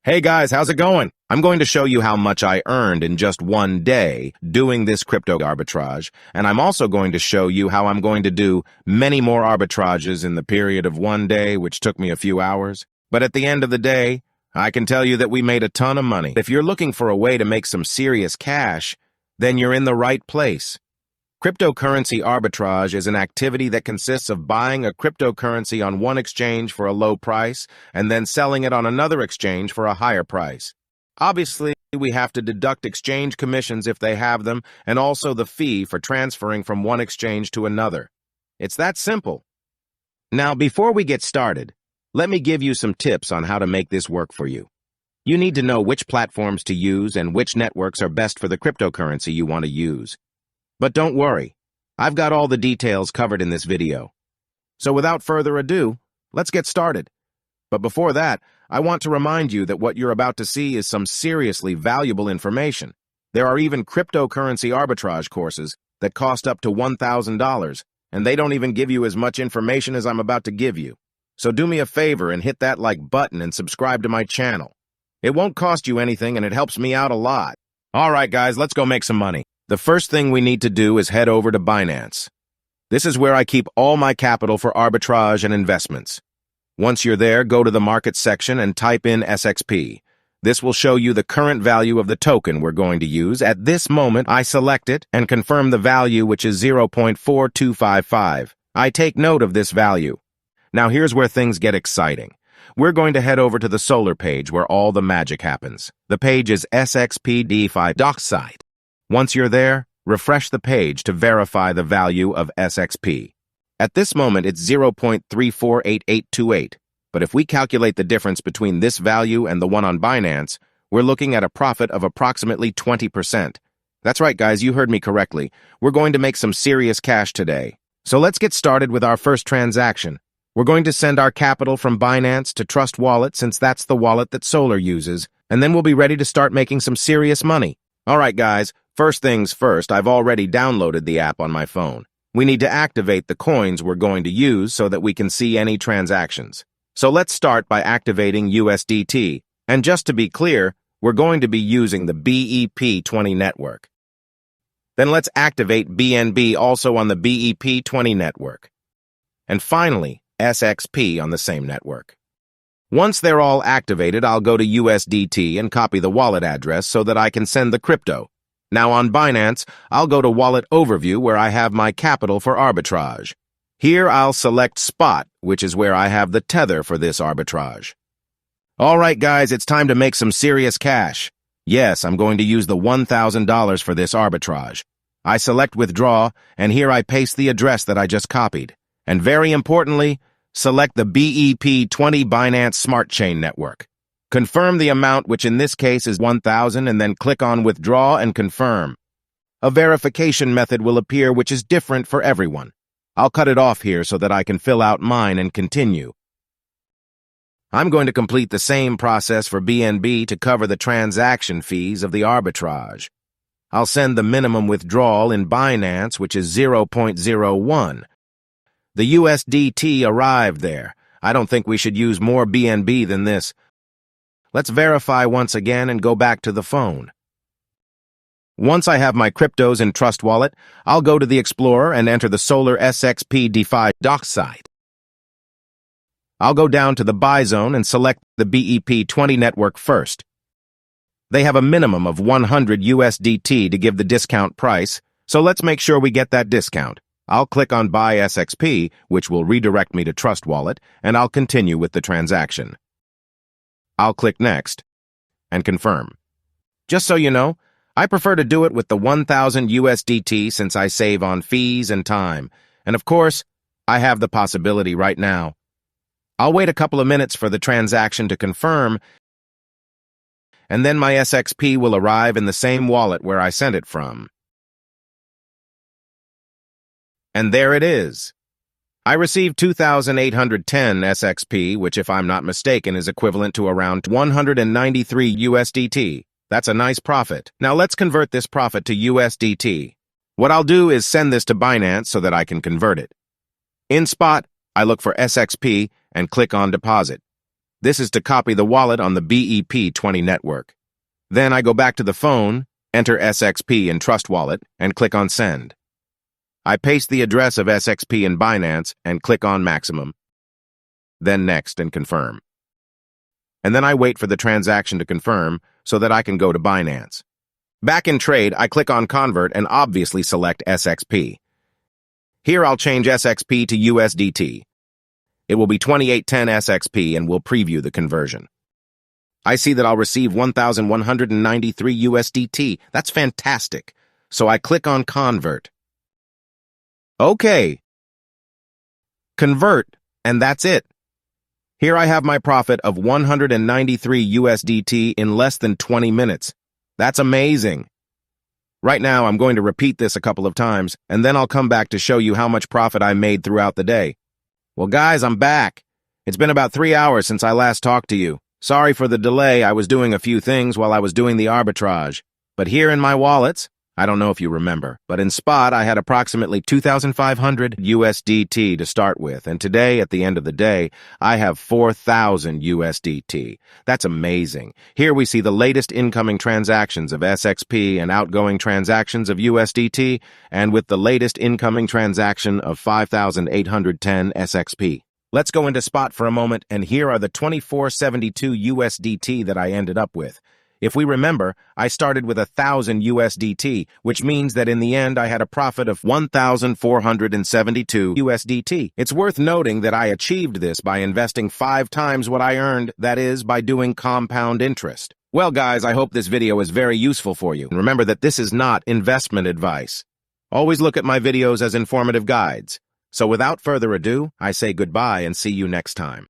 Hey guys, how's it going? I'm going to show you how much I earned in just one day doing this crypto arbitrage, and I'm also going to show you how I'm going to do many more arbitrages in the period of one day, which took me a few hours. But at the end of the day, I can tell you that we made a ton of money. If you're looking for a way to make some serious cash, then you're in the right place. Cryptocurrency arbitrage is an activity that consists of buying a cryptocurrency on one exchange for a low price and then selling it on another exchange for a higher price. Obviously, we have to deduct exchange commissions if they have them, and also the fee for transferring from one exchange to another. It's that simple. Now, before we get started, let me give you some tips on how to make this work for you. You need to know which platforms to use and which networks are best for the cryptocurrency you want to use. But don't worry, I've got all the details covered in this video. So without further ado, let's get started. But before that, I want to remind you that what you're about to see is some seriously valuable information. There are even cryptocurrency arbitrage courses that cost up to $1,000, and they don't even give you as much information as I'm about to give you. So do me a favor and hit that like button and subscribe to my channel. It won't cost you anything and it helps me out a lot. All right, guys, let's go make some money. The first thing we need to do is head over to Binance. This is where I keep all my capital for arbitrage and investments. Once you're there, go to the market section and type in SXP. This will show you the current value of the token we're going to use. At this moment, I select it and confirm the value, which is 0.4255. I take note of this value. Now here's where things get exciting. We're going to head over to the Solar page where all the magic happens. The page is SXP DeFi site. Once you're there, refresh the page to verify the value of SXP. At this moment, it's 0.348828, but if we calculate the difference between this value and the one on Binance, we're looking at a profit of approximately 20%. That's right, guys, you heard me correctly. We're going to make some serious cash today. So let's get started with our first transaction. We're going to send our capital from Binance to Trust Wallet since that's the wallet that Solar uses, and then we'll be ready to start making some serious money. All right, guys. First things first, I've already downloaded the app on my phone. We need to activate the coins we're going to use so that we can see any transactions. So let's start by activating USDT. And just to be clear, we're going to be using the BEP20 network. Then let's activate BNB also on the BEP20 network. And finally, SXP on the same network. Once they're all activated, I'll go to USDT and copy the wallet address so that I can send the crypto. Now on Binance, I'll go to Wallet Overview where I have my capital for arbitrage. Here I'll select Spot, which is where I have the tether for this arbitrage. All right, guys, it's time to make some serious cash. Yes, I'm going to use the $1,000 for this arbitrage. I select Withdraw, and here I paste the address that I just copied. And very importantly, select the BEP20 Binance Smart Chain Network. Confirm the amount, which in this case is 1,000, and then click on Withdraw and Confirm. A verification method will appear which is different for everyone. I'll cut it off here so that I can fill out mine and continue. I'm going to complete the same process for BNB to cover the transaction fees of the arbitrage. I'll send the minimum withdrawal in Binance, which is 0.01. The USDT arrived there. I don't think we should use more BNB than this. Let's verify once again and go back to the phone. Once I have my cryptos in Trust Wallet, I'll go to the Explorer and enter the Solar SXP DeFi site. I'll go down to the buy zone and select the BEP20 network first. They have a minimum of 100 USDT to give the discount price, so let's make sure we get that discount. I'll click on Buy SXP, which will redirect me to Trust Wallet, and I'll continue with the transaction. I'll click Next and Confirm. Just so you know, I prefer to do it with the 1,000 USDT since I save on fees and time. And of course, I have the possibility right now. I'll wait a couple of minutes for the transaction to confirm, and then my SXP will arrive in the same wallet where I sent it from. And there it is. I received 2,810 SXP, which if I'm not mistaken is equivalent to around 193 USDT. That's a nice profit. Now let's convert this profit to USDT. What I'll do is send this to Binance so that I can convert it. In Spot, I look for SXP and click on Deposit. This is to copy the wallet on the BEP20 network. Then I go back to the phone, enter SXP in Trust Wallet, and click on Send. I paste the address of SXP in Binance and click on Maximum. Then Next and Confirm. And then I wait for the transaction to confirm so that I can go to Binance. Back in trade, I click on Convert and obviously select SXP. Here I'll change SXP to USDT. It will be 2810 SXP and we'll preview the conversion. I see that I'll receive 1,193 USDT. That's fantastic. So I click on Convert. Okay. Convert, and that's it. Here I have my profit of 193 USDT in less than 20 minutes. That's amazing. Right now, I'm going to repeat this a couple of times, and then I'll come back to show you how much profit I made throughout the day. Well, guys, I'm back. It's been about 3 hours since I last talked to you. Sorry for the delay. I was doing a few things while I was doing the arbitrage. But here in my wallets, I don't know if you remember, but in spot, I had approximately 2,500 USDT to start with, and today, at the end of the day, I have 4,000 USDT. That's amazing. Here we see the latest incoming transactions of SXP and outgoing transactions of USDT, and with the latest incoming transaction of 5,810 SXP. Let's go into spot for a moment, and here are the 2472 USDT that I ended up with. If we remember, I started with 1,000 USDT, which means that in the end I had a profit of 1,472 USDT. It's worth noting that I achieved this by investing 5 times what I earned, that is, by doing compound interest. Well, guys, I hope this video is very useful for you. And remember that this is not investment advice. Always look at my videos as informative guides. So without further ado, I say goodbye and see you next time.